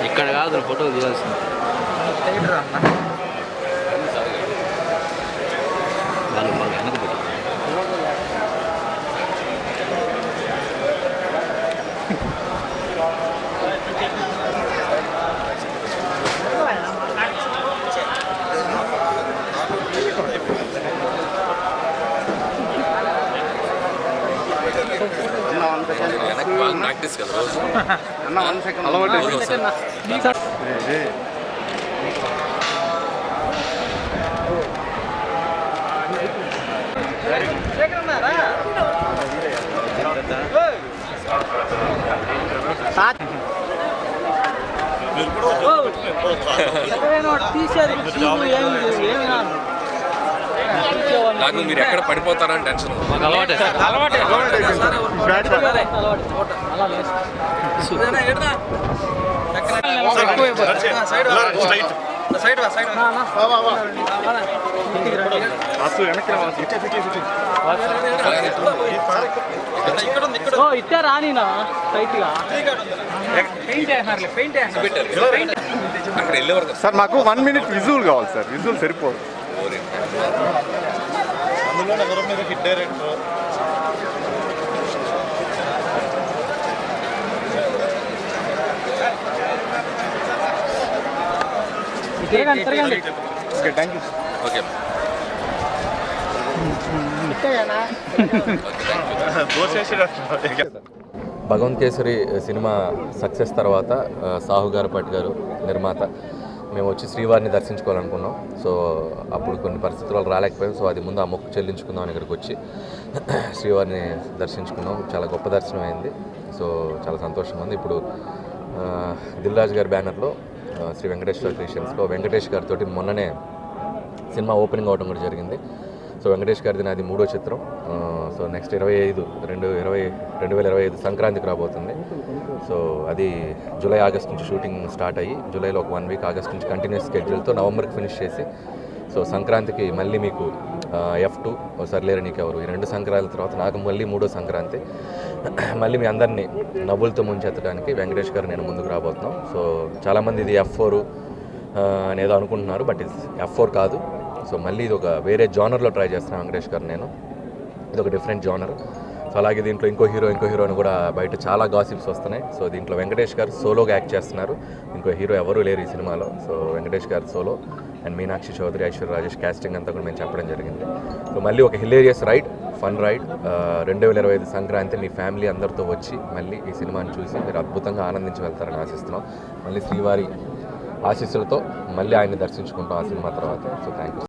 ఇక్కడ కాదు ఫోటో తీయాల్సింది వెనక పెట్టు. ప్రాక్టీస్ కదా నాకు మీరు ఎక్కడ పడిపోతారని టెన్షన్. ఇట్టే రానినా అక్కడ వెళ్ళేవారు సార్ మాకు 1 minute విజువల్ కావాలి సార్. విజువల్ సరిపోదు. అందులో నగరం మీద hit director okay thank you. Okay Bhagavanth Kesari cinema success తర్వాత సాహు గారపాటి గారు నిర్మాత మేము వచ్చి శ్రీవారిని దర్శించుకోవాలనుకున్నాం. సో అప్పుడు కొన్ని పరిస్థితులు రాలేకపోయాం. సో అది ముందు ఆ మొక్కు చెల్లించుకుందాం అని ఇక్కడికి వచ్చి శ్రీవారిని దర్శించుకున్నాం. చాలా గొప్ప దర్శనం అయింది. సో చాలా సంతోషంగా ఉంది. ఇప్పుడు దిల్ రాజు గారి బ్యానర్లో శ్రీ వెంకటేశ్వర క్రియేషన్స్లో వెంకటేష్ గారితో మొన్ననే సినిమా ఓపెనింగ్ అవడం కూడా జరిగింది. సో వెంకటేష్ గారిది నాది 3వ చిత్రం. సో నెక్స్ట్ 2025 సంక్రాంతికి రాబోతుంది. సో అది జూలై ఆగస్ట్ నుంచి షూటింగ్ స్టార్ట్ అయ్యి జూలైలో ఒక 1 week, ఆగస్ట్ నుంచి కంటిన్యూస్ స్కెడ్యూల్తో నవంబర్కి ఫినిష్ చేసి సో సంక్రాంతికి మళ్ళీ మీకు F2 సర్లేరు నీకెవరు ఈ 2 సంక్రాంతి తర్వాత నాకు మళ్ళీ 3వ సంక్రాంతి మళ్ళీ మీ అందరినీ నవ్వులతో ముంచెత్తడానికి వెంకటేష్ గారు నేను ముందుకు రాబోతున్నాం. సో చాలామంది ఇది F4 అనేదో అనుకుంటున్నారు, బట్ ఇది F4 కాదు. సో మళ్ళీ ఇది ఒక వేరే జానర్లో ట్రై చేస్తున్నాను వెంకటేష్ గారు నేను. ఇది ఒక డిఫరెంట్ జానర్. సో అలాగే దీంట్లో ఇంకో హీరో అని కూడా బయట చాలా గాసిప్స్ వస్తున్నాయి. సో దీంట్లో వెంకటేష్ గారు సోలోగా యాక్ట్ చేస్తున్నారు. ఇంకో హీరో ఎవరూ లేరు ఈ సినిమాలో. సో వెంకటేష్ గారు solo and Meenakshi Chaudhary, Aishwarya Rajesh casting అంతా కూడా మేము చెప్పడం జరిగింది. సో మళ్ళీ ఒక hilarious ride, fun ride 2025 Sankranti మీ ఫ్యామిలీ అందరితో వచ్చి మళ్ళీ ఈ సినిమాని చూసి మీరు అద్భుతంగా ఆనందించి వెళ్తారని ఆశిస్తున్నాం. మళ్ళీ శ్రీవారి ఆశీస్సులతో మళ్ళీ ఆయన్ని దర్శించుకుంటాం ఆ సినిమా తర్వాత. So thank you.